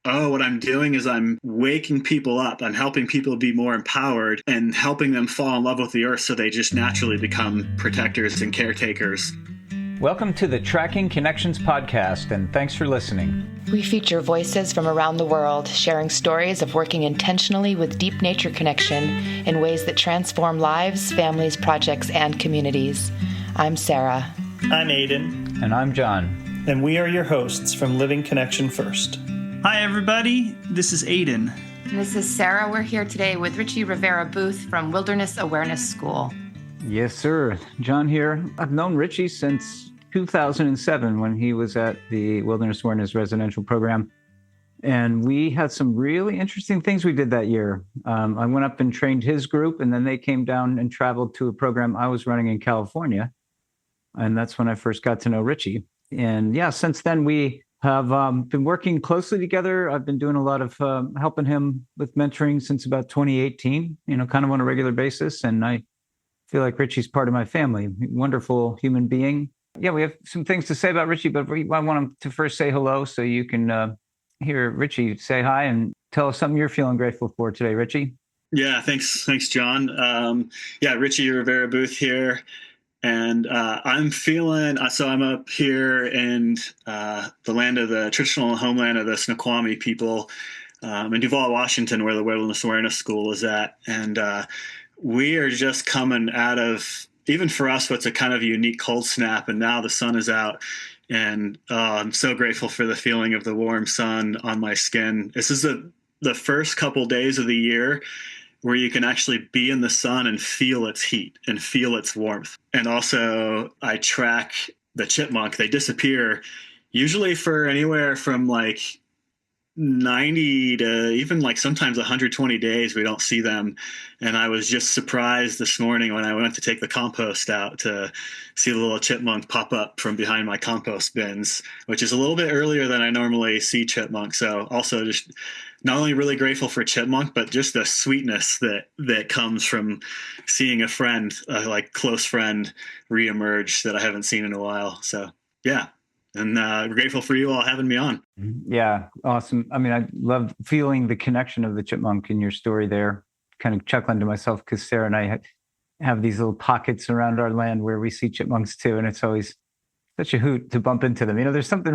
Oh, what I'm doing is I'm waking people up. I'm helping people be more empowered and helping them fall in love with the earth so they just naturally become protectors and caretakers. Welcome to the Tracking Connections podcast, and thanks for listening. We feature voices from around the world sharing stories of working intentionally with deep nature connection in ways that transform lives, families, projects, and communities. I'm Sarah. I'm Aiden. And I'm John. And we are your hosts from Living Connection First. Hi, everybody. This is Aiden. And this is Sarah. We're here today with Richie Rivera Booth from Wilderness Awareness School. Yes, sir. John here. I've known Richie since 2007 when he was at the Wilderness Awareness residential program. And we had some really interesting things we did that year. I went up and trained his group, and then they came down and traveled to a program I was running in California. And that's when I first got to know Richie. And yeah, since then we have been working closely together. I've been doing a lot of helping him with mentoring since about 2018, kind of on a regular basis. And I feel like Richie's part of my family. Wonderful human being. Yeah, we have some things to say about Richie, but I want him to first say hello so you can hear Richie say hi and tell us something you're feeling grateful for today, Richie. Yeah, thanks, John. Richie Rivera Booth here. And I'm feeling, so I'm up here in the land of the traditional homeland of the Snoqualmie people in Duvall, Washington, where the Wilderness Awareness School is at. And we are just coming out of, even for us, what's a kind of unique cold snap. And now the sun is out. And I'm so grateful for the feeling of the warm sun on my skin. This is the first couple days of the year where you can actually be in the sun and feel its heat and feel its warmth. And also I track the chipmunk. They disappear usually for anywhere from like 90 to even like sometimes 120 days. We don't see them. And I was just surprised this morning when I went to take the compost out to see the little chipmunk pop up from behind my compost bins, which is a little bit earlier than I normally see chipmunk. So also just not only really grateful for chipmunk, but just the sweetness that comes from seeing a friend, like close friend, reemerge that I haven't seen in a while. So yeah. And grateful for you all having me on. Yeah, awesome. I mean, I love feeling the connection of the chipmunk in your story there, kind of chuckling to myself because Sarah and I have these little pockets around our land where we see chipmunks too. And it's always such a hoot to bump into them. There's something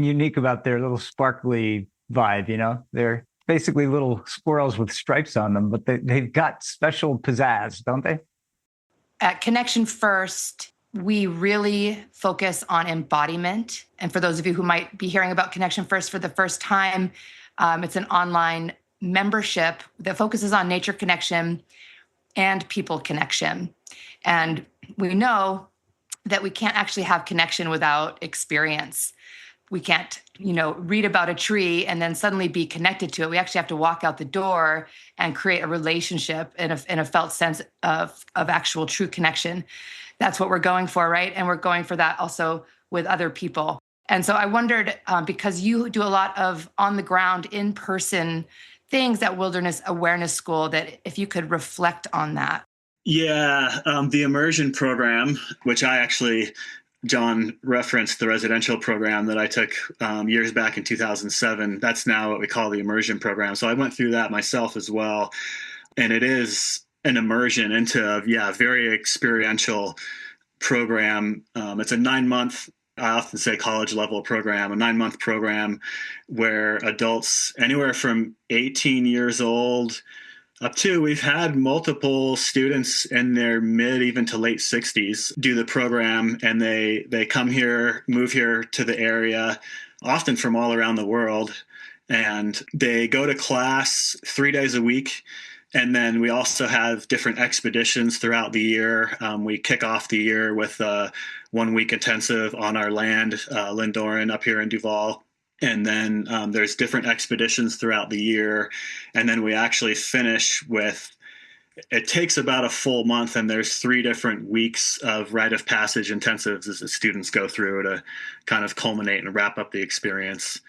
unique about their little sparkly vibe, They're basically little squirrels with stripes on them, but they've got special pizzazz, don't they? At Connection First, we really focus on embodiment. And for those of you who might be hearing about Connection First for the first time, it's an online membership that focuses on nature connection and people connection. And we know that we can't actually have connection without experience. We can't, read about a tree and then suddenly be connected to it. We actually have to walk out the door and create a relationship in a felt sense of actual true connection. That's what we're going for, right? And we're going for that also with other people. And so I wondered, because you do a lot of on-the-ground, in-person things at Wilderness Awareness School, that if you could reflect on that. Yeah, the Immersion program, which John referenced the residential program that I took years back in 2007. That's now what we call the Immersion program. So I went through that myself as well. And it is an immersion into a very experiential program. It's a 9-month, I often say college level program, a 9-month program where adults anywhere from 18 years old up to, we've had multiple students in their mid, even to late 60s do the program, and they come here, move here to the area, often from all around the world, and they go to class 3 days a week. And then we also have different expeditions throughout the year. We kick off the year with a 1-week intensive on our land, Lindoran up here in Duvall. And then there's different expeditions throughout the year. And then we actually finish with, it takes about a full month, and there's 3 different weeks of rite of passage intensives as the students go through to kind of culminate and wrap up the experience.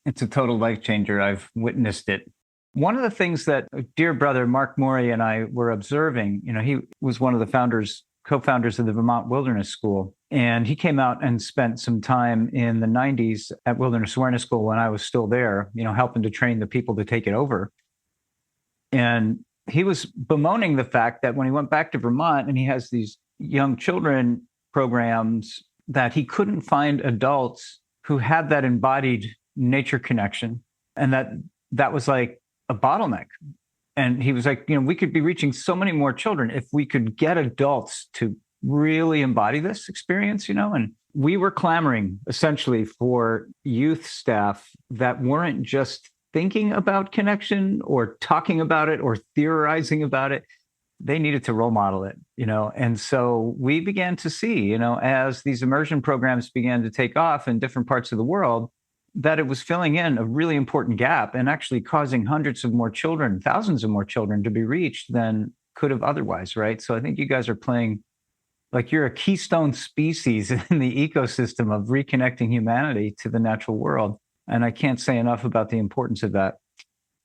It's a total life changer. I've witnessed it. One of the things that dear brother Mark Morey and I were observing, he was one of the co-founders of the Vermont Wilderness School. And he came out and spent some time in the 90s at Wilderness Awareness School when I was still there, helping to train the people to take it over. And he was bemoaning the fact that when he went back to Vermont and he has these young children programs, that he couldn't find adults who had that embodied nature connection, and that was like a bottleneck. And he was like, we could be reaching so many more children if we could get adults to really embody this experience, and we were clamoring essentially for youth staff that weren't just thinking about connection or talking about it or theorizing about it. They needed to role model it, and so we began to see, as these immersion programs began to take off in different parts of the world, that it was filling in a really important gap and actually causing hundreds of more children, thousands of more children to be reached than could have otherwise, right? So I think you guys are playing, like, you're a keystone species in the ecosystem of reconnecting humanity to the natural world. And I can't say enough about the importance of that.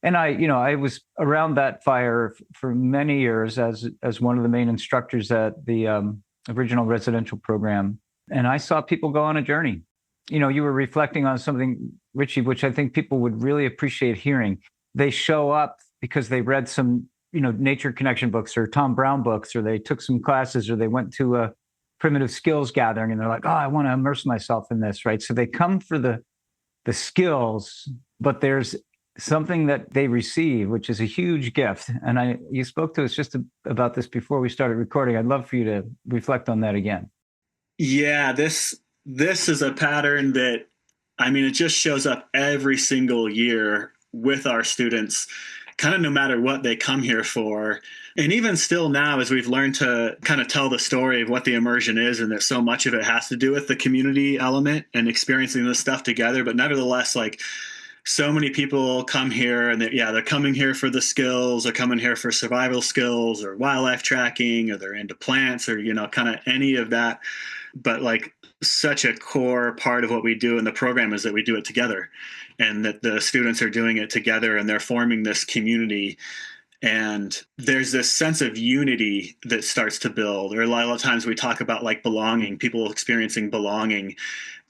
And I was around that fire for many years as one of the main instructors at the original residential program. And I saw people go on a journey. You were reflecting on something, Richie, which I think people would really appreciate hearing. They show up because they read some, nature connection books or Tom Brown books, or they took some classes, or they went to a primitive skills gathering and they're like, oh, I want to immerse myself in this, right? So they come for the skills, but there's something that they receive, which is a huge gift. And you spoke to us just about this before we started recording. I'd love for you to reflect on that again. Yeah, this is a pattern that, it just shows up every single year with our students, kind of no matter what they come here for. And even still now, as we've learned to kind of tell the story of what the immersion is, and that so much of it has to do with the community element and experiencing this stuff together. But nevertheless, like, so many people come here and they're coming here for the skills, they're coming here for survival skills or wildlife tracking, or they're into plants, or, kind of any of that. But like, such a core part of what we do in the program is that we do it together, and that the students are doing it together and they're forming this community. And there's this sense of unity that starts to build. Or a lot of times we talk about like belonging, people experiencing belonging.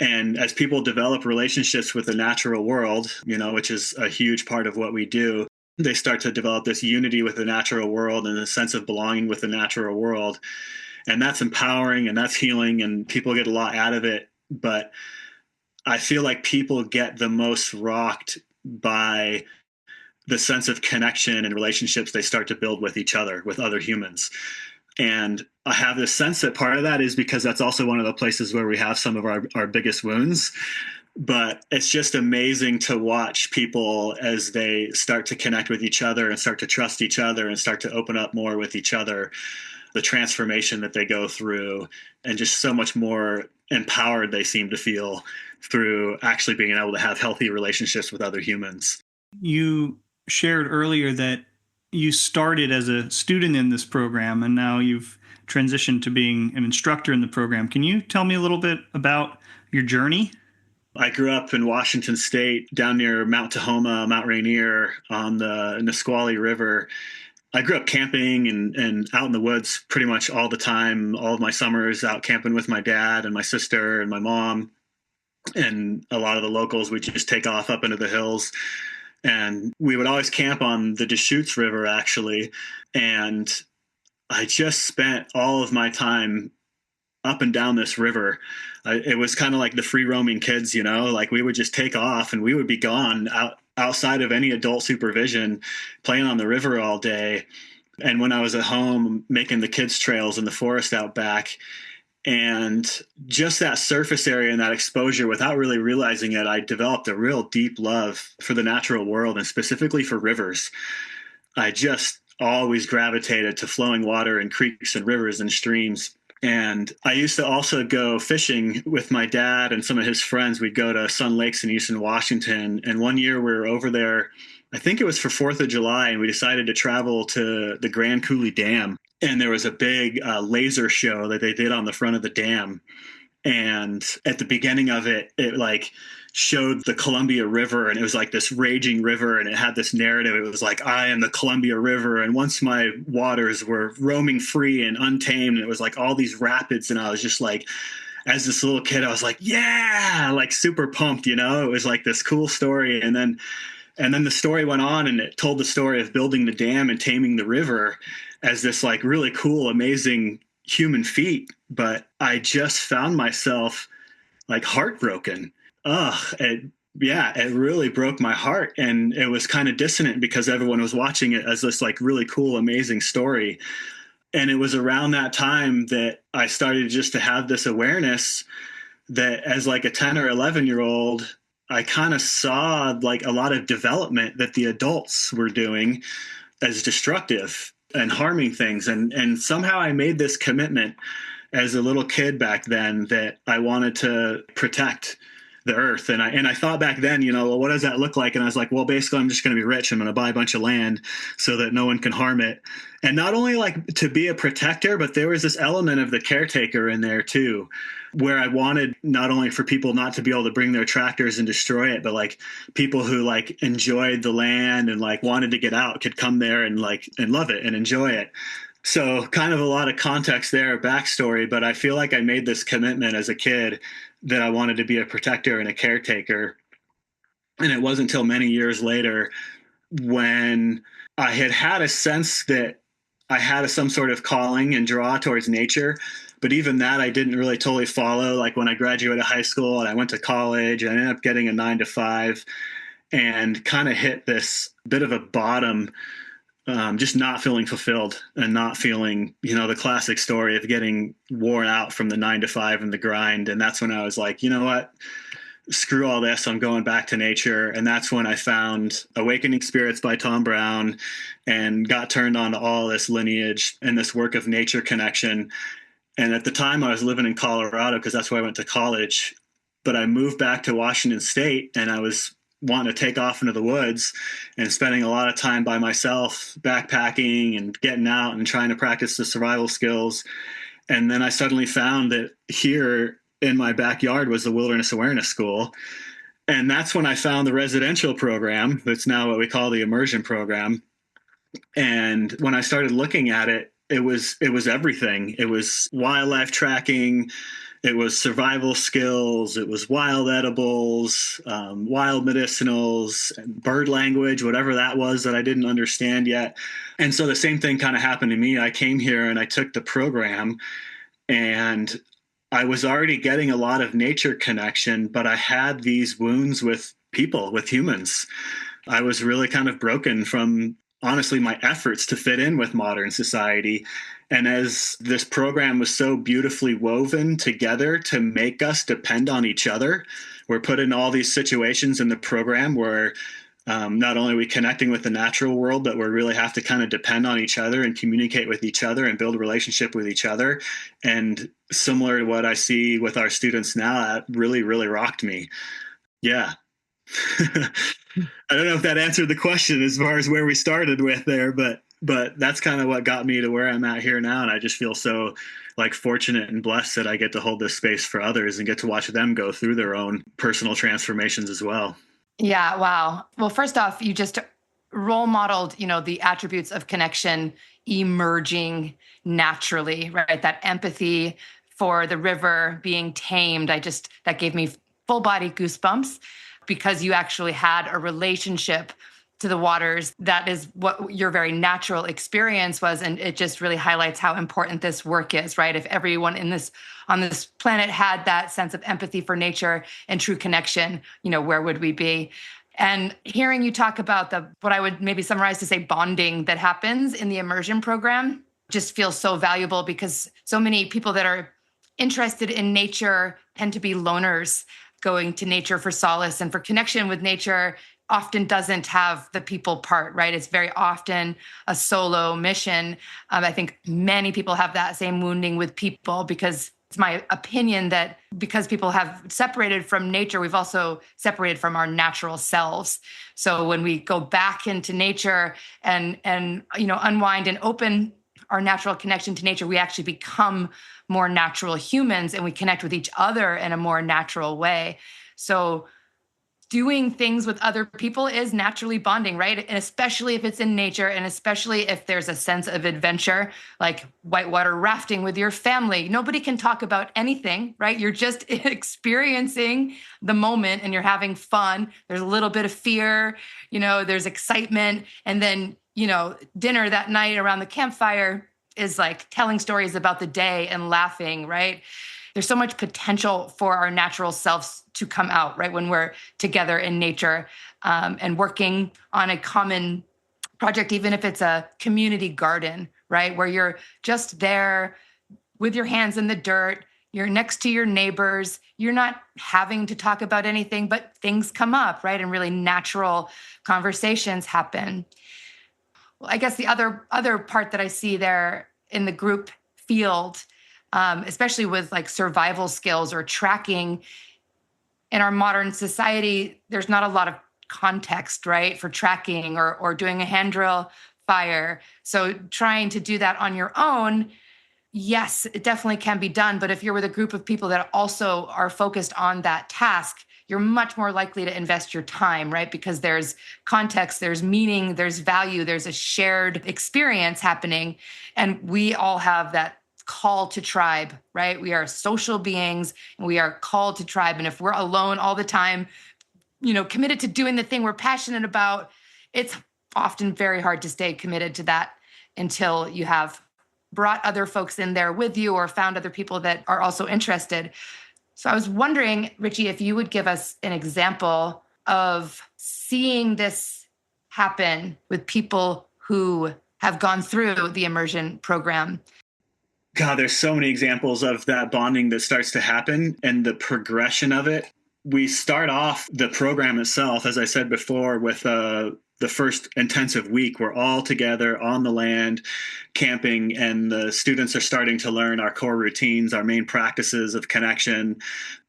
And as people develop relationships with the natural world, which is a huge part of what we do, they start to develop this unity with the natural world and a sense of belonging with the natural world. And that's empowering and that's healing, and people get a lot out of it. But I feel like people get the most rocked by the sense of connection and relationships they start to build with each other, with other humans. And I have this sense that part of that is because that's also one of the places where we have some of our biggest wounds. But it's just amazing to watch people as they start to connect with each other and start to trust each other and start to open up more with each other, the transformation that they go through, and just so much more empowered they seem to feel through actually being able to have healthy relationships with other humans. You shared earlier that you started as a student in this program, and now you've transitioned to being an instructor in the program. Can you tell me a little bit about your journey? I grew up in Washington State, down near Mount Tahoma, Mount Rainier, on the Nisqually River. I grew up camping and out in the woods pretty much all the time. All of my summers out camping with my dad and my sister and my mom. And a lot of the locals would just take off up into the hills. And we would always camp on the Deschutes River, actually. And I just spent all of my time up and down this river. It was kind of like the free roaming kids, like we would just take off and we would be gone outside of any adult supervision, playing on the river all day. And when I was at home, making the kids trails in the forest out back, and just that surface area and that exposure, without really realizing it, I developed a real deep love for the natural world and specifically for rivers. I just always gravitated to flowing water and creeks and rivers and streams. And I used to also go fishing with my dad and some of his friends. We'd go to Sun Lakes in Eastern Washington. And one year we were over there, I think it was for 4th of July, and we decided to travel to the Grand Coulee Dam. And there was a big laser show that they did on the front of the dam. And at the beginning of it, it like showed the Columbia River, and it was like this raging river, and it had this narrative. It was like, I am the Columbia River, and once my waters were roaming free and untamed, and it was like all these rapids, and I was just like as this little kid, I was like, yeah, like super pumped, you know, it was like this cool story. And then the story went on, and it told the story of building the dam and taming the river as this like really cool, amazing human feat. But I just found myself like heartbroken. It really broke my heart. And it was kind of dissonant because everyone was watching it as this like really cool, amazing story. And it was around that time that I started just to have this awareness that as like a 10 or 11-year-old, I kind of saw like a lot of development that the adults were doing as destructive and harming things. And somehow I made this commitment as a little kid back then that I wanted to protect the earth. And I thought back then, you know, well, what does that look like? And I was like, well, basically I'm just going to be rich. I'm going to buy a bunch of land so that no one can harm it. And not only like to be a protector, but there was this element of the caretaker in there too, where I wanted not only for people not to be able to bring their tractors and destroy it, but like people who like enjoyed the land and like wanted to get out could come there and like, and love it and enjoy it. So kind of a lot of context there, backstory, but I feel like I made this commitment as a kid that I wanted to be a protector and a caretaker. And it wasn't until many years later when I had a sense that I had some sort of calling and draw towards nature. But even that I didn't really totally follow. Like when I graduated high school and I went to college, I ended up getting a 9-to-5 and kind of hit this bit of a bottom, just not feeling fulfilled and not feeling, you know, the classic story of getting worn out from the 9-to-5 and the grind. And that's when I was like, you know what, screw all this. I'm going back to nature. And that's when I found Awakening Spirits by Tom Brown and got turned on to all this lineage and this work of nature connection. And at the time I was living in Colorado because that's where I went to college, but I moved back to Washington State and I was wanting to take off into the woods and spending a lot of time by myself, backpacking and getting out and trying to practice the survival skills. And then I suddenly found that here in my backyard was the Wilderness Awareness School. And that's when I found the residential program. That's now what we call the Immersion program. And when I started looking at it, it was everything. It was wildlife tracking. It was survival skills. It was wild edibles, wild medicinals, bird language, whatever that was that I didn't understand yet. And so the same thing kind of happened to me. I came here and I took the program and I was already getting a lot of nature connection, but I had these wounds with people, with humans. I was really kind of broken from, honestly, my efforts to fit in with modern society. And as this program was so beautifully woven together to make us depend on each other, we're put in all these situations in the program where not only are we connecting with the natural world, but we really have to kind of depend on each other and communicate with each other and build a relationship with each other. And similar to what I see with our students now, that really, really rocked me. Yeah. I don't know if that answered the question as far as where we started with there, but that's kind of what got me to where I'm at here now. And I just feel so like fortunate and blessed that I get to hold this space for others and get to watch them go through their own personal transformations as well. Yeah. Wow. Well, first off, you just role modeled, you know, the attributes of connection emerging naturally, right? That empathy for the river being tamed. That gave me full body goosebumps because you actually had a relationship to the waters. That is what your very natural experience was. And it just really highlights how important this work is, right? If everyone on this planet had that sense of empathy for nature and true connection, you know, where would we be? And hearing you talk about what I would maybe summarize to say bonding that happens in the immersion program just feels so valuable because so many people that are interested in nature tend to be loners. Going to nature for solace and for connection with nature often doesn't have the people part, right? It's very often a solo mission. I think many people have that same wounding with people because it's my opinion that because people have separated from nature, we've also separated from our natural selves. So when we go back into nature and you know, unwind and open our natural connection to nature, we actually become more natural humans and we connect with each other in a more natural way. So doing things with other people is naturally bonding, right? And especially if it's in nature, and especially if there's a sense of adventure, like whitewater rafting with your family. Nobody can talk about anything, right? You're just experiencing the moment and you're having fun. There's a little bit of fear, there's excitement. And then, dinner that night around the campfire is like telling stories about the day and laughing, right? There's so much potential for our natural selves to come out, right? When we're together in nature and working on a common project, even if it's a community garden, right? Where you're just there with your hands in the dirt, you're next to your neighbors, you're not having to talk about anything, but things come up, right? And really natural conversations happen. Well, I guess the other part that I see there in the group field, especially with like survival skills or tracking, in our modern society, there's not a lot of context, right, for tracking or doing a hand drill fire. So trying to do that on your own, yes, it definitely can be done. But if you're with a group of people that also are focused on that task, you're much more likely to invest your time, right? Because there's context, there's meaning, there's value, there's a shared experience happening. And we all have that call to tribe, right? We are social beings and we are called to tribe. And if we're alone all the time, committed to doing the thing we're passionate about, it's often very hard to stay committed to that until you have brought other folks in there with you or found other people that are also interested. So I was wondering, Richie, if you would give us an example of seeing this happen with people who have gone through the immersion program. God, there's so many examples of that bonding that starts to happen and the progression of it. We start off the program itself, as I said before, with the first intensive week. We're all together on the land camping, and the students are starting to learn our core routines, our main practices of connection,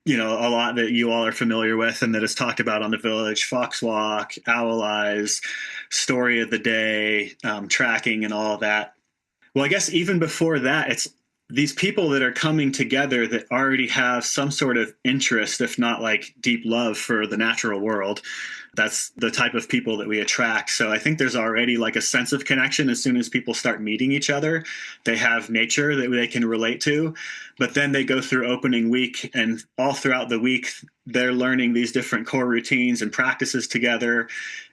a lot that you all are familiar with and that is talked about on the village: fox walk, owl eyes, story of the day, tracking, and all of that. Well, I guess even before that, it's these people that are coming together that already have some sort of interest, if not like deep love for the natural world. That's the type of people that we attract. So I think there's already like a sense of connection as soon as people start meeting each other. They have nature that they can relate to, but then they go through opening week, and all throughout the week, they're learning these different core routines and practices together.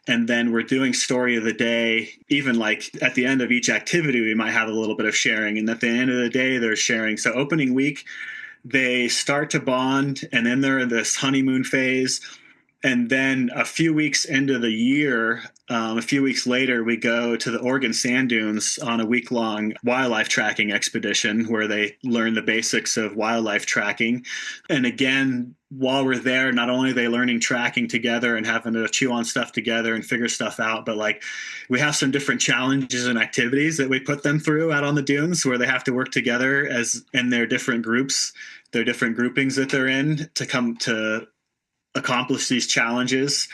And then we're doing story of the day. Even like at the end of each activity, we might have a little bit of sharing. And at the end of the day, they're sharing. So opening week, they start to bond, and then they're in this honeymoon phase. And then a few weeks into the year, a few weeks later, we go to the Oregon sand dunes on a week-long wildlife tracking expedition where they learn the basics of wildlife tracking. And again, while we're there, not only are they learning tracking together and having to chew on stuff together and figure stuff out, but like we have some different challenges and activities that we put them through out on the dunes where they have to work together as in their different groups, their different groupings that they're in to come to accomplish these challenges.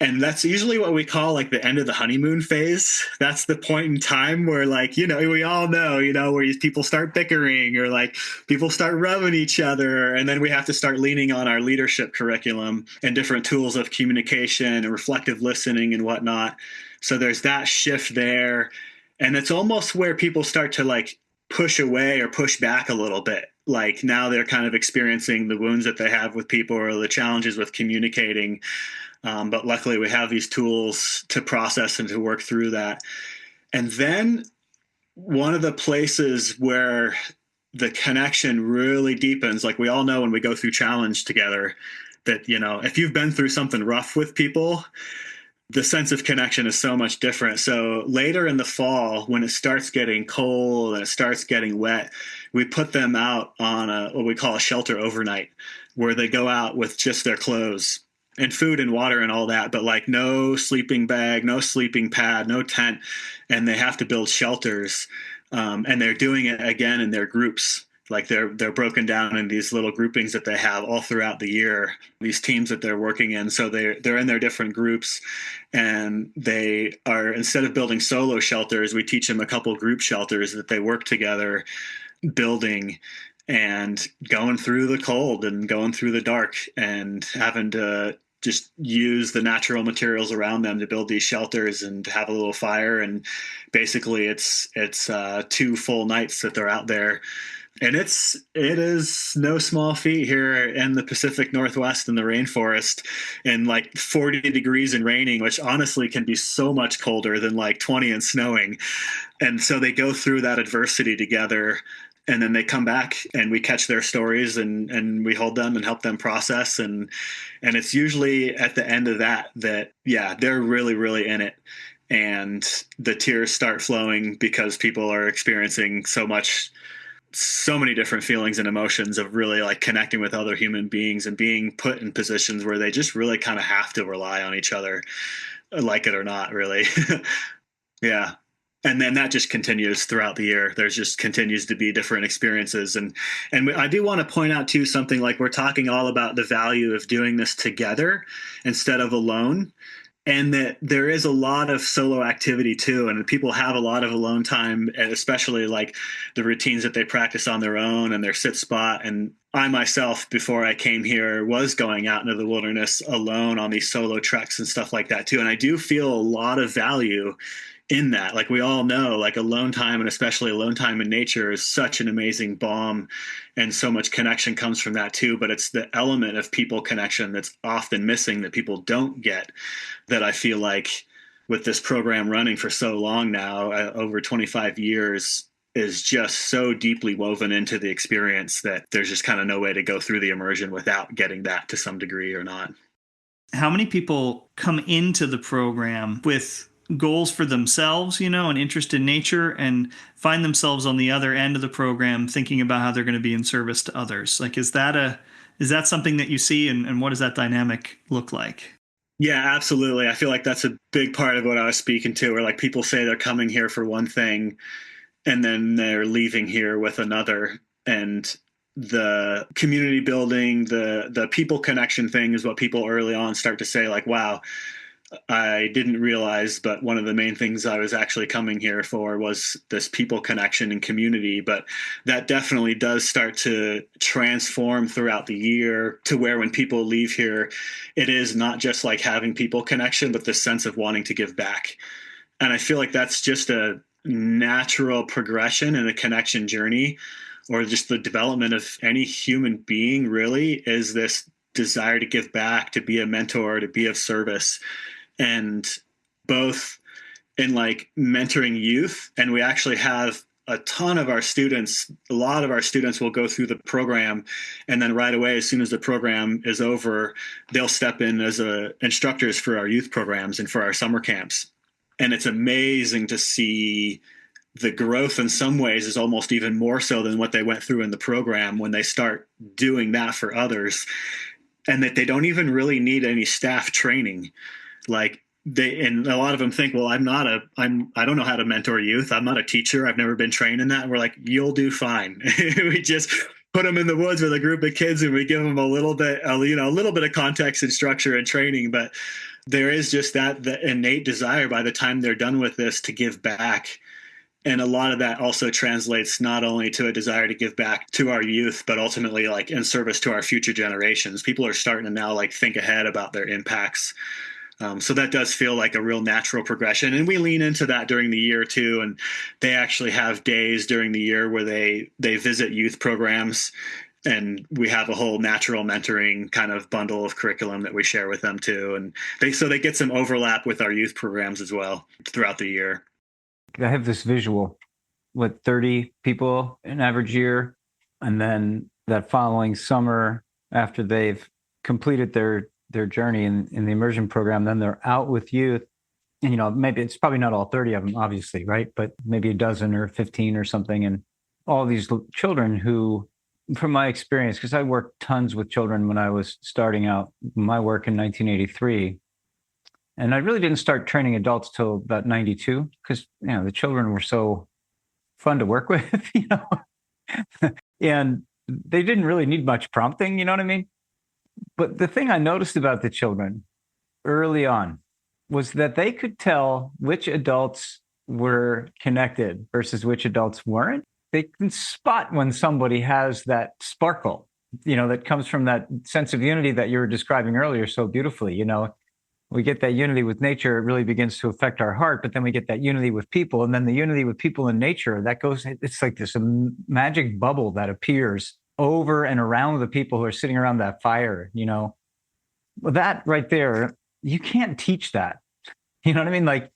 And that's usually what we call like the end of the honeymoon phase. That's the point in time where like, we all know, where people start bickering or like people start rubbing each other. And then we have to start leaning on our leadership curriculum and different tools of communication and reflective listening and whatnot. So there's that shift there. And it's almost where people start to like push away or push back a little bit. Like now they're kind of experiencing the wounds that they have with people or the challenges with communicating. But luckily we have these tools to process and to work through that. And then one of the places where the connection really deepens, like we all know when we go through challenge together, that, if you've been through something rough with people, the sense of connection is so much different. So later in the fall, when it starts getting cold and it starts getting wet, we put them out on what we call a shelter overnight, where they go out with just their clothes and food and water and all that, but like no sleeping bag, no sleeping pad, no tent, and they have to build shelters. And they're doing it again in their groups. Like they're broken down in these little groupings that they have all throughout the year, these teams that they're working in. So they're in their different groups, and they are, instead of building solo shelters, we teach them a couple group shelters that they work together building and going through the cold and going through the dark and having to just use the natural materials around them to build these shelters and to have a little fire. And basically it's 2 full nights that they're out there. And it is no small feat here in the Pacific Northwest in the rainforest, in like 40 degrees and raining, which honestly can be so much colder than like 20 and snowing. And so they go through that adversity together, and then they come back and we catch their stories and we hold them and help them process. And it's usually at the end of that, yeah, they're really, really in it. And the tears start flowing because people are experiencing so many different feelings and emotions of really like connecting with other human beings and being put in positions where they just really kind of have to rely on each other, like it or not, really. Yeah. And then that just continues throughout the year. There's just continues to be different experiences. And I do want to point out too, something like we're talking all about the value of doing this together instead of alone. And that there is a lot of solo activity too. And people have a lot of alone time, especially like the routines that they practice on their own and their sit spot. And I myself, before I came here, was going out into the wilderness alone on these solo treks and stuff like that too. And I do feel a lot of value in that. Like we all know, like alone time, and especially alone time in nature, is such an amazing balm, and so much connection comes from that too. But it's the element of people connection that's often missing, that people don't get, that I feel like with this program running for so long now, over 25 years, is just so deeply woven into the experience that there's just kind of no way to go through the immersion without getting that to some degree or not. How many people come into the program with goals for themselves, an interest in nature, and find themselves on the other end of the program thinking about how they're going to be in service to others? Like, is that something that you see, and what does that dynamic look like? Yeah, absolutely. I feel like that's a big part of what I was speaking to, where like people say they're coming here for one thing and then they're leaving here with another. And the community building, the people connection thing is what people early on start to say, like, wow, I didn't realize, but one of the main things I was actually coming here for was this people connection and community. But that definitely does start to transform throughout the year, to where when people leave here, it is not just like having people connection, but the sense of wanting to give back. And I feel like that's just a natural progression in a connection journey, or just the development of any human being, really, is this desire to give back, to be a mentor, to be of service. And both in like mentoring youth, and we actually have a lot of our students will go through the program, and then right away, as soon as the program is over, they'll step in as instructors for our youth programs and for our summer camps. And it's amazing to see the growth. In some ways is almost even more so than what they went through in the program, when they start doing that for others, and that they don't even really need any staff training. Like and a lot of them think, well, I don't know how to mentor youth. I'm not a teacher. I've never been trained in that. And we're like, you'll do fine. We just put them in the woods with a group of kids and we give them a little bit of context and structure and training. But there is just the innate desire by the time they're done with this to give back. And a lot of that also translates not only to a desire to give back to our youth, but ultimately like in service to our future generations. People are starting to now like think ahead about their impacts. So that does feel like a real natural progression. And we lean into that during the year too. And they actually have days during the year where they visit youth programs, and we have a whole natural mentoring kind of bundle of curriculum that we share with them too. And they get some overlap with our youth programs as well throughout the year. I have this visual with 30 people an average year. And then that following summer, after they've completed their journey in the immersion program, then they're out with youth. And, maybe it's probably not all 30 of them, obviously, right? But maybe a dozen or 15 or something. And all these children who, from my experience, because I worked tons with children when I was starting out my work in 1983. And I really didn't start training adults till about 92, because, the children were so fun to work with, and they didn't really need much prompting, you know what I mean? But the thing I noticed about the children early on was that they could tell which adults were connected versus which adults weren't. They can spot when somebody has that sparkle, that comes from that sense of unity that you were describing earlier so beautifully. We get that unity with nature, it really begins to affect our heart, but then we get that unity with people, and then the unity with people in nature, it's like this magic bubble that appears over and around the people who are sitting around that fire. Well, that right there, you can't teach that. You know what I mean? Like,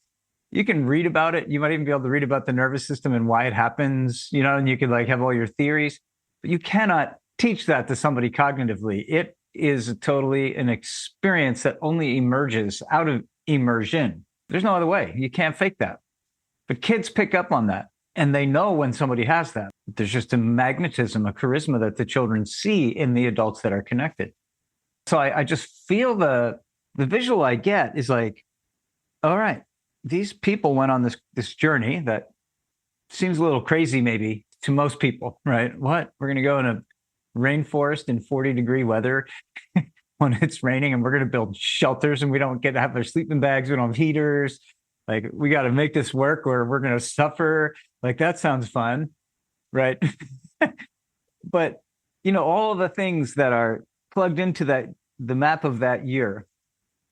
you can read about it. You might even be able to read about the nervous system and why it happens, and you could like have all your theories, but you cannot teach that to somebody cognitively. It is totally an experience that only emerges out of immersion. There's no other way. You can't fake that. But kids pick up on that, and they know when somebody has that. There's just a magnetism, a charisma that the children see in the adults that are connected. So I just feel the visual I get is like, all right, these people went on this journey that seems a little crazy maybe to most people, right? What? We're going to go in a rainforest in 40-degree weather when it's raining, and we're going to build shelters, and we don't get to have their sleeping bags. We don't have heaters. Like, we got to make this work or we're going to suffer. Like, that sounds fun, right? But, all of the things that are plugged into the map of that year,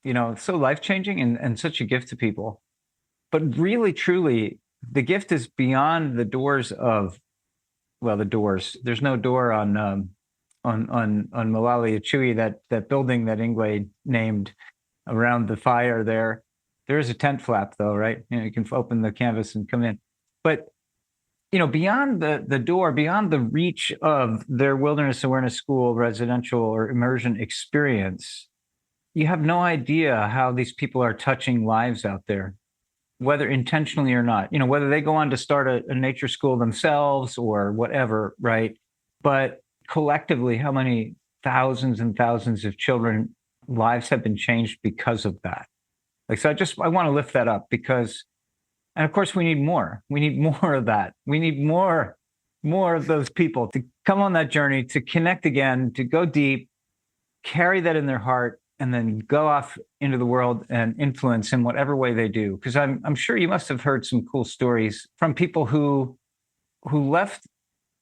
it's so life-changing and such a gift to people. But really, truly, the gift is beyond the doors of, the doors. There's no door on Malali Achui, that building that Ingwe named around the fire there. There is a tent flap, though, right? You can open the canvas and come in. But, beyond the door, beyond the reach of their Wilderness Awareness School residential or immersion experience, you have no idea how these people are touching lives out there, whether intentionally or not, whether they go on to start a nature school themselves or whatever, right? But collectively, how many thousands and thousands of children lives have been changed because of that? So I want to lift that up because, and of course we need more of that. We need more of those people to come on that journey, to connect again, to go deep, carry that in their heart, and then go off into the world and influence in whatever way they do. Because I'm sure you must have heard some cool stories from people who left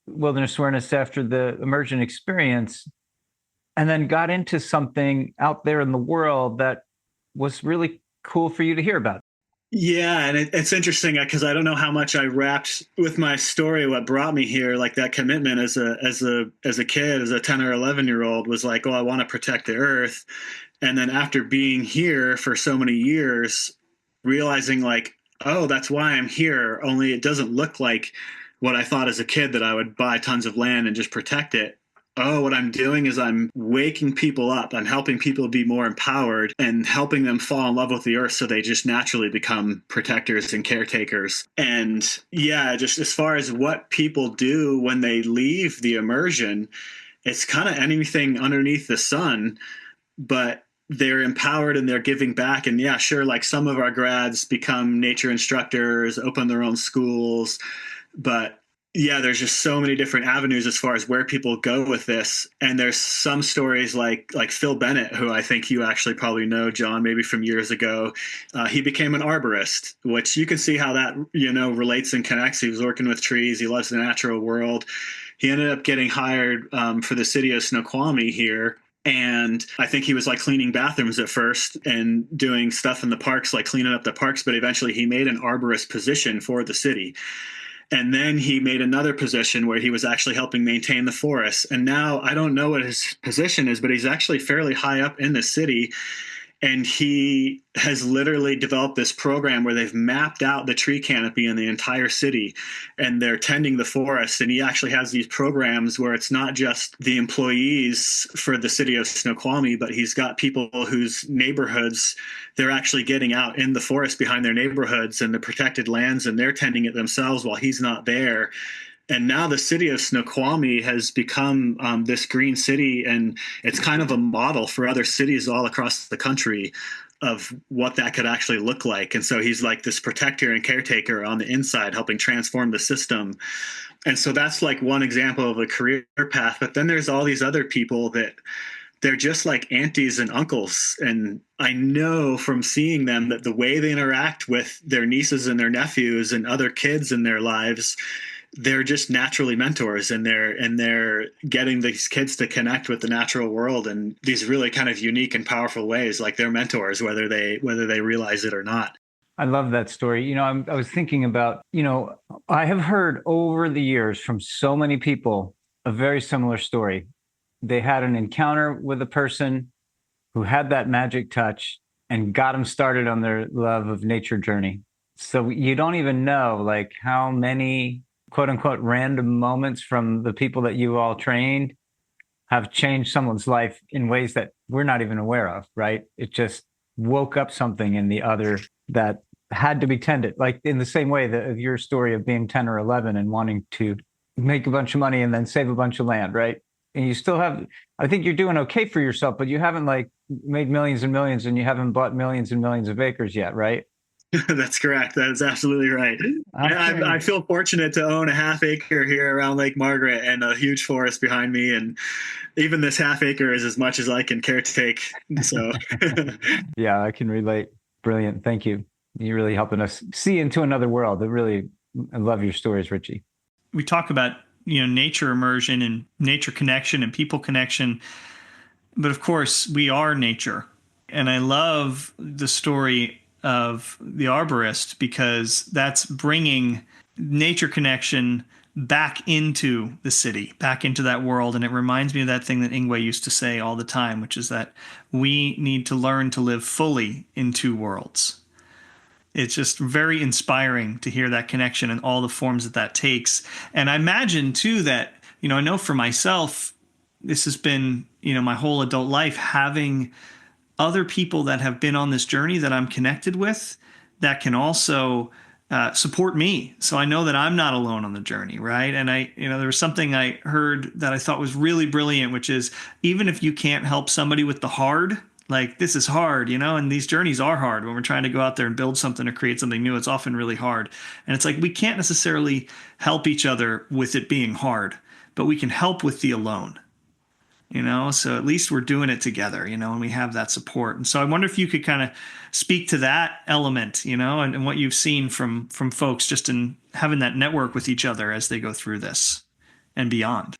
Wilderness Awareness after the Immersion experience and then got into something out there in the world that was really cool for you to hear about. Yeah, and it's interesting because I don't know how much I wrapped with my story. What brought me here, like that commitment as a kid, as a 10 or 11-year-old, was like, oh, I want to protect the earth. And then after being here for so many years, realizing like, oh, that's why I'm here. Only it doesn't look like what I thought as a kid, that I would buy tons of land and just protect it. Oh, what I'm doing is I'm waking people up. I'm helping people be more empowered and helping them fall in love with the earth so they just naturally become protectors and caretakers. And yeah, just as far as what people do when they leave the immersion, it's kind of anything underneath the sun, but they're empowered and they're giving back. And yeah, sure, like some of our grads become nature instructors, open their own schools, but yeah, there's just so many different avenues as far as where people go with this. And there's some stories like Phil Bennett, who I think you actually probably know, John, maybe from years ago. He became an arborist, which you can see how that, relates and connects. He was working with trees. He loves the natural world. He ended up getting hired for the city of Snoqualmie here. And I think he was like cleaning bathrooms at first and doing stuff in the parks, like cleaning up the parks. But eventually he made an arborist position for the city. And then he made another position where he was actually helping maintain the forest. And now I don't know what his position is, but he's actually fairly high up in the city. And he has literally developed this program where they've mapped out the tree canopy in the entire city and they're tending the forest. And he actually has these programs where it's not just the employees for the city of Snoqualmie, but he's got people whose neighborhoods they're actually getting out in the forest behind their neighborhoods and the protected lands, and they're tending it themselves while he's not there. And now the city of Snoqualmie has become this green city, and it's kind of a model for other cities all across the country of what that could actually look like. And so he's like this protector and caretaker on the inside, helping transform the system. And so that's like one example of a career path. But then there's all these other people that they're just like aunties and uncles. And I know from seeing them that the way they interact with their nieces and their nephews and other kids in their lives, they're just naturally mentors, and they're getting these kids to connect with the natural world in these really kind of unique and powerful ways. Like they're mentors, whether they realize it or not. I love that story. I was thinking about, I have heard over the years from so many people a very similar story. They had an encounter with a person who had that magic touch and got them started on their love of nature journey. So you don't even know like how many quote unquote random moments from the people that you all trained have changed someone's life in ways that we're not even aware of, right? It just woke up something in the other that had to be tended, like in the same way that your story of being 10 or 11 and wanting to make a bunch of money and then save a bunch of land, right? And you still have, I think you're doing okay for yourself, but you haven't like made millions and millions and you haven't bought millions and millions of acres yet, right? That's correct. That is absolutely right. I feel fortunate to own a half acre here around Lake Margaret and a huge forest behind me. And even this half acre is as much as I can caretake. So yeah, I can relate. Brilliant. Thank you. You're really helping us see into another world. I love your stories, Richie. We talk about, nature immersion and nature connection and people connection. But of course, we are nature. And I love the story of the arborist because that's bringing nature connection back into the city, back into that world. And it reminds me of that thing that Ingwe used to say all the time, which is that we need to learn to live fully in two worlds. It's just very inspiring to hear that connection and all the forms that takes. And I imagine too that, I know for myself, this has been, my whole adult life, having other people that have been on this journey that I'm connected with that can also support me. So I know that I'm not alone on the journey, right? And there was something I heard that I thought was really brilliant, which is even if you can't help somebody with the hard, like this is hard, and these journeys are hard. When we're trying to go out there and build something or create something new, it's often really hard. And it's like we can't necessarily help each other with it being hard, but we can help with the alone. So at least we're doing it together, and we have that support. And so I wonder if you could kind of speak to that element, and what you've seen from folks just in having that network with each other as they go through this and beyond.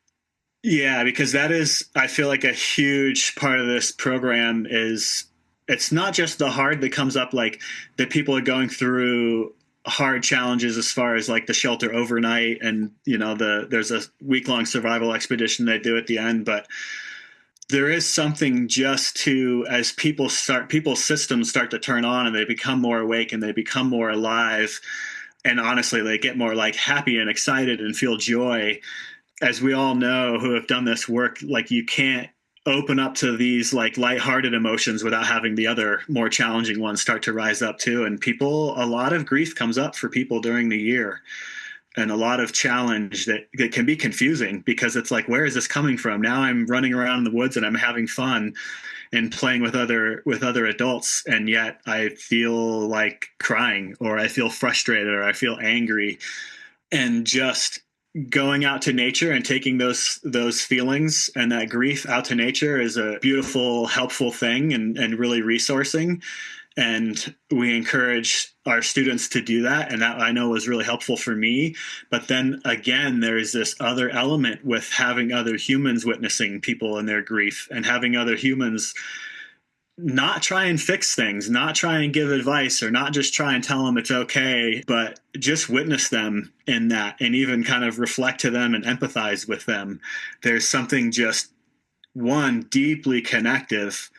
Yeah, because that is, I feel like a huge part of this program is it's not just the hard that comes up, like that people are going through hard challenges as far as like the shelter overnight and, there's a week-long survival expedition they do at the end. But there is something just to, as people's systems start to turn on and they become more awake and they become more alive. And honestly, they get more like happy and excited and feel joy. As we all know who have done this work, like you can't open up to these like lighthearted emotions without having the other more challenging ones start to rise up too. And a lot of grief comes up for people during the year and a lot of challenge that can be confusing because it's like, where is this coming from? Now I'm running around in the woods and I'm having fun and playing with other adults. And yet I feel like crying or I feel frustrated or I feel angry. And just going out to nature and taking those feelings and that grief out to nature is a beautiful, helpful thing and really resourcing. And we encourage our students to do that. And that I know was really helpful for me. But then again, there's this other element with having other humans witnessing people in their grief and having other humans not try and fix things, not try and give advice or not just try and tell them it's okay, but just witness them in that and even kind of reflect to them and empathize with them. There's something just deeply connective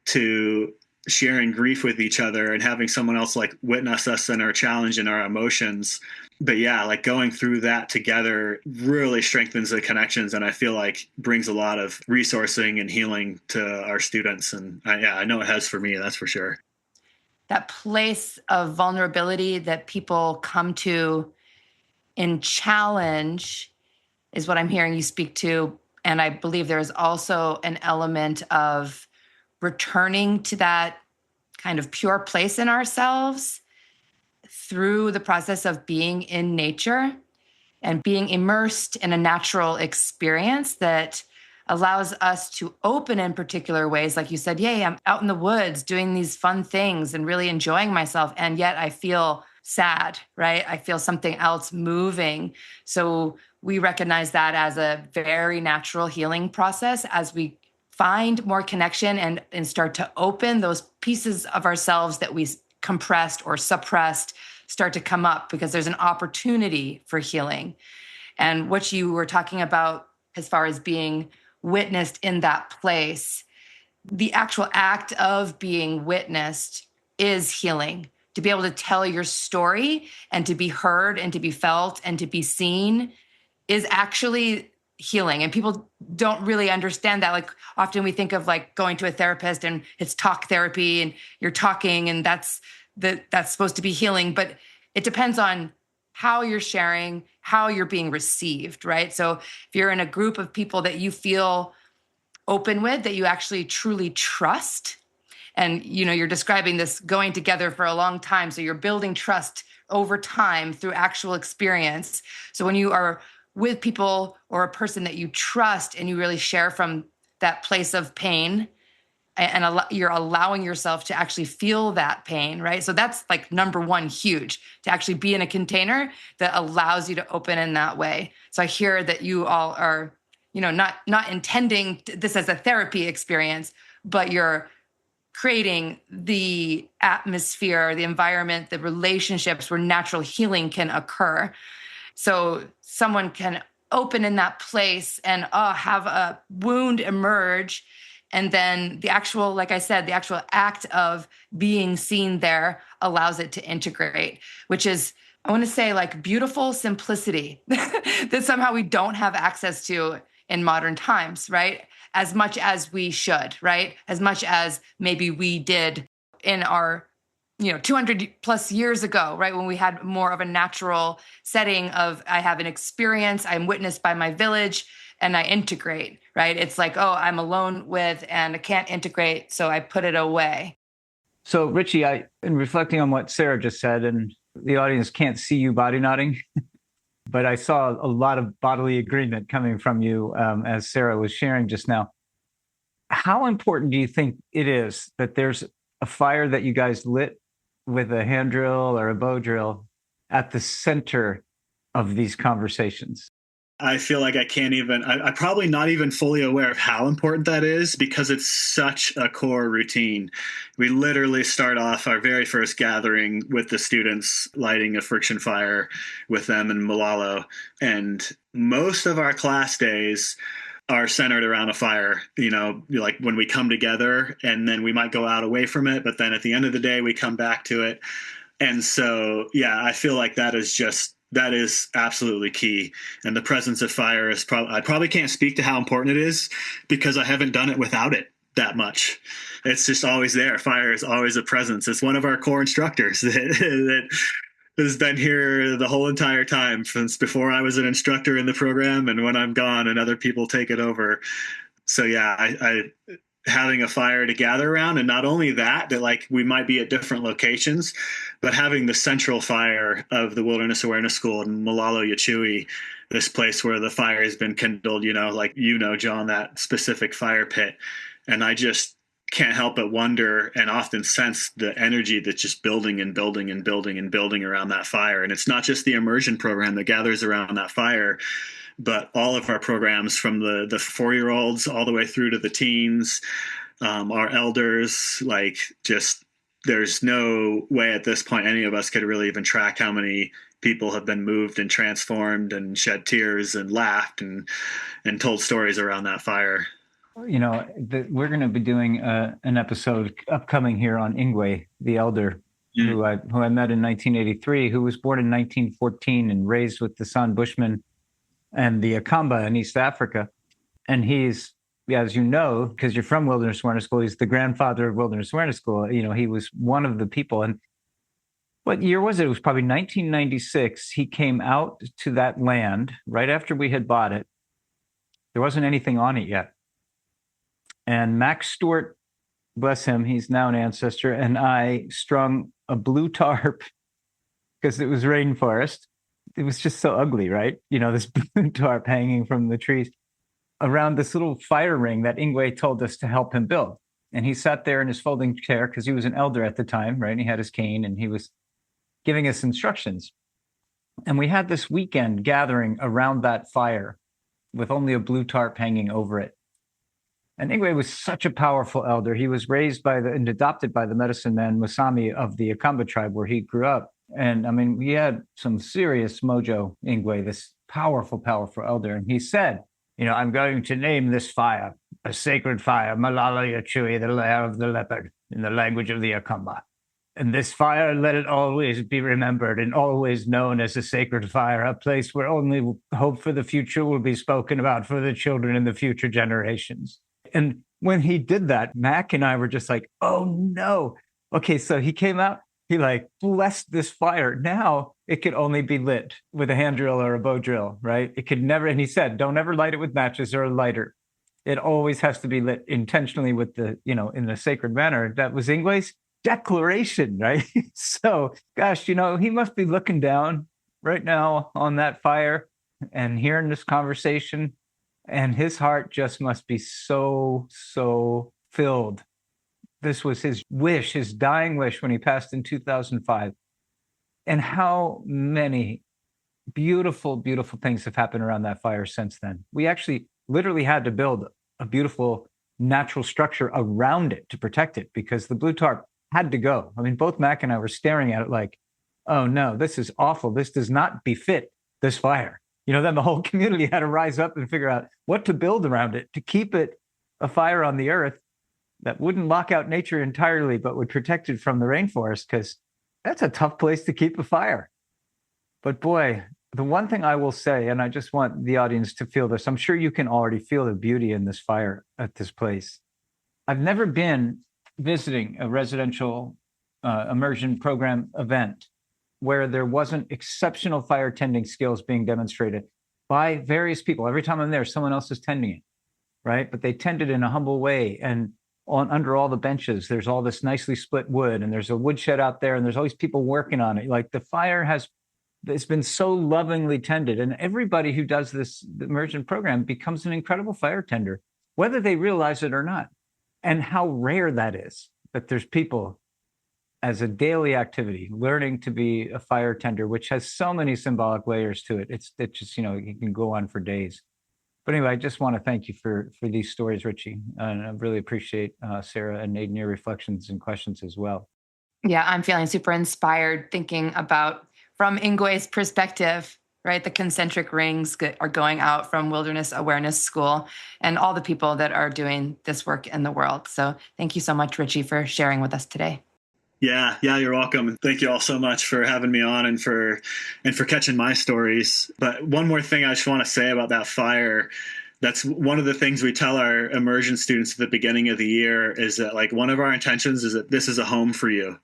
to sharing grief with each other and having someone else like witness us in our challenge and our emotions. But yeah, like going through that together really strengthens the connections and I feel like brings a lot of resourcing and healing to our students. And I know it has for me, that's for sure. That place of vulnerability that people come to in challenge is what I'm hearing you speak to. And I believe there is also an element of returning to that kind of pure place in ourselves through the process of being in nature and being immersed in a natural experience that allows us to open in particular ways. Like you said, yay, I'm out in the woods doing these fun things and really enjoying myself. And yet I feel sad, right? I feel something else moving. So we recognize that as a very natural healing process as we find more connection and start to open those pieces of ourselves that we compressed or suppressed start to come up, because there's an opportunity for healing. And what you were talking about as far as being witnessed in that place, the actual act of being witnessed is healing. To be able to tell your story and to be heard and to be felt and to be seen is actually healing. And people don't really understand that. Like, often we think of like going to a therapist and it's talk therapy and you're talking and that's supposed to be healing, but it depends on how you're sharing, how you're being received, right? So if you're in a group of people that you feel open with, that you actually truly trust, and you're describing this going together for a long time, so you're building trust over time through actual experience. So when you are with people or a person that you trust and you really share from that place of pain, and you're allowing yourself to actually feel that pain, right? So that's like number one, huge, to actually be in a container that allows you to open in that way. So I hear that you all are, not intending this as a therapy experience, but you're creating the atmosphere, the environment, the relationships where natural healing can occur. So someone can open in that place and have a wound emerge. And then the actual, like I said, the actual act of being seen there allows it to integrate, which is, I want to say, like beautiful simplicity that somehow we don't have access to in modern times, right? As much as we should, right? As much as maybe we did in our 200 plus years ago, right? When we had more of a natural setting of, I have an experience, I'm witnessed by my village, and I integrate, right? It's like, I'm alone with, and I can't integrate, so I put it away. So Richie, in reflecting on what Sarah just said, and the audience can't see you body nodding, but I saw a lot of bodily agreement coming from you as Sarah was sharing just now. How important do you think it is that there's a fire that you guys lit with a hand drill or a bow drill at the center of these conversations? I feel like I'm probably not even fully aware of how important that is, because it's such a core routine. We literally start off our very first gathering with the students lighting a friction fire with them in Malalo. And most of our class days are centered around a fire, like when we come together, and then we might go out away from it, but then at the end of the day, we come back to it. And so, I feel like that is absolutely key. And the presence of fire is I probably can't speak to how important it is, because I haven't done it without it that much. It's just always there. Fire is always a presence. It's one of our core instructors that has been here the whole entire time, since before I was an instructor in the program and when I'm gone and other people take it over. So I having a fire to gather around, and not only that like we might be at different locations, but having the central fire of the Wilderness Awareness School in Malalo Yachui, this place where the fire has been kindled, John, that specific fire pit. And I just can't help but wonder and often sense the energy that's just building and building and building and building around that fire. And it's not just the immersion program that gathers around that fire, but all of our programs, from the 4-year-olds all the way through to the teens, our elders, there's no way at this point any of us could really even track how many people have been moved and transformed and shed tears and laughed and told stories around that fire. We're going to be doing an episode upcoming here on Ingwe, the elder, who I met in 1983, who was born in 1914 and raised with the San Bushmen and the Akamba in East Africa. And he's, as you know, because you're from Wilderness Awareness School, he's the grandfather of Wilderness Awareness School. He was one of the people. And what year was it? It was probably 1996. He came out to that land right after we had bought it. There wasn't anything on it yet. And Max Stewart, bless him, he's now an ancestor, and I strung a blue tarp, because it was rainforest. It was just so ugly, right? This blue tarp hanging from the trees around this little fire ring that Ingwe told us to help him build. And he sat there in his folding chair, because he was an elder at the time, right? And he had his cane, and he was giving us instructions. And we had this weekend gathering around that fire with only a blue tarp hanging over it. And Ingwe was such a powerful elder. He was raised and adopted by the medicine man Musami of the Akamba tribe where he grew up. And I mean, he had some serious mojo, Ingwe, this powerful, powerful elder. And he said, I'm going to name this fire a sacred fire, Malala Yachui, the lair of the leopard, in the language of the Akamba. And this fire, let it always be remembered and always known as a sacred fire, a place where only hope for the future will be spoken about for the children in the future generations. And when he did that, Mac and I were just like, oh no. Okay, so he came out, he blessed this fire. Now it could only be lit with a hand drill or a bow drill, right? It could never, and he said, don't ever light it with matches or a lighter. It always has to be lit intentionally with in the sacred manner. That was Ingwe's declaration, right? So, gosh, he must be looking down right now on that fire and hearing this conversation, and his heart just must be so, so filled. This was his wish, his dying wish when he passed in 2005. And how many beautiful, beautiful things have happened around that fire since then. We actually literally had to build a beautiful natural structure around it to protect it because the blue tarp had to go. I mean, both Mac and I were staring at it like, oh no, this is awful. This does not befit this fire. Then the whole community had to rise up and figure out what to build around it to keep it a fire on the earth that wouldn't lock out nature entirely, but would protect it from the rainforest, because that's a tough place to keep a fire. But boy, the one thing I will say, and I just want the audience to feel this, I'm sure you can already feel the beauty in this fire at this place. I've never been visiting a residential immersion program event where there wasn't exceptional fire tending skills being demonstrated by various people. Every time I'm there, someone else is tending it, right? But they tend it in a humble way. And under all the benches, there's all this nicely split wood, and there's a woodshed out there, and there's always people working on it. Like the fire it's been so lovingly tended, and everybody who does the immersion program becomes an incredible fire tender, whether they realize it or not. And how rare that is, that there's people as a daily activity learning to be a fire tender, which has so many symbolic layers to it. It's just, you can go on for days. But anyway, I just want to thank you for these stories, Richie. And I really appreciate Sarah and Aidan, your reflections and questions as well. Yeah, I'm feeling super inspired thinking about, from Ingwe's perspective, right? The concentric rings are going out from Wilderness Awareness School and all the people that are doing this work in the world. So thank you so much, Richie, for sharing with us today. Yeah, you're welcome. And thank you all so much for having me on and for catching my stories. But one more thing I just want to say about that fire. That's one of the things we tell our immersion students at the beginning of the year, is that one of our intentions is that this is a home for you.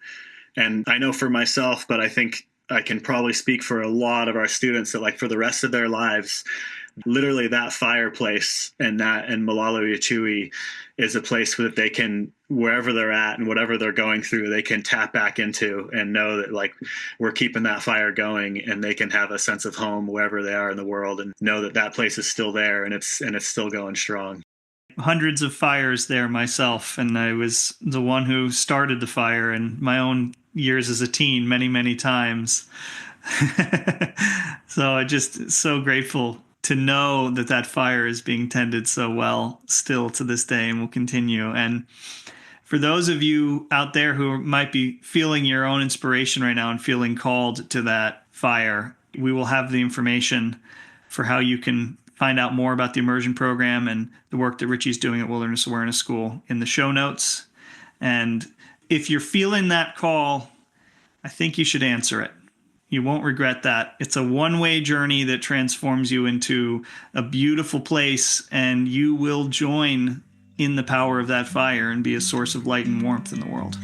And I know for myself, but I think I can probably speak for a lot of our students that for the rest of their lives, literally that fireplace and Malala Yachui is a place that they can, wherever they're at and whatever they're going through, they can tap back into and know that we're keeping that fire going, and they can have a sense of home wherever they are in the world and know that that place is still there and it's still going strong. Hundreds of fires there myself, and I was the one who started the fire in my own years as a teen many, many times. So I just so grateful to know that fire is being tended so well still to this day and will continue. And for those of you out there who might be feeling your own inspiration right now and feeling called to that fire, we will have the information for how you can find out more about the immersion program and the work that Richie's doing at Wilderness Awareness School in the show notes. And if you're feeling that call, I think you should answer it. You won't regret that. It's a one-way journey that transforms you into a beautiful place, and you will join in the power of that fire and be a source of light and warmth in the world.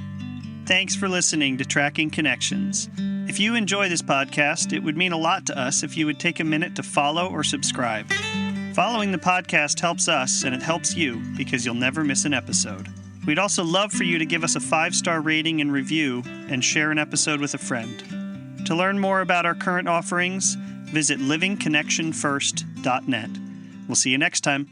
Thanks for listening to Tracking Connections. If you enjoy this podcast, it would mean a lot to us if you would take a minute to follow or subscribe. Following the podcast helps us, and it helps you, because you'll never miss an episode. We'd also love for you to give us a 5-star rating and review and share an episode with a friend. To learn more about our current offerings, visit livingconnectionfirst.net. We'll see you next time.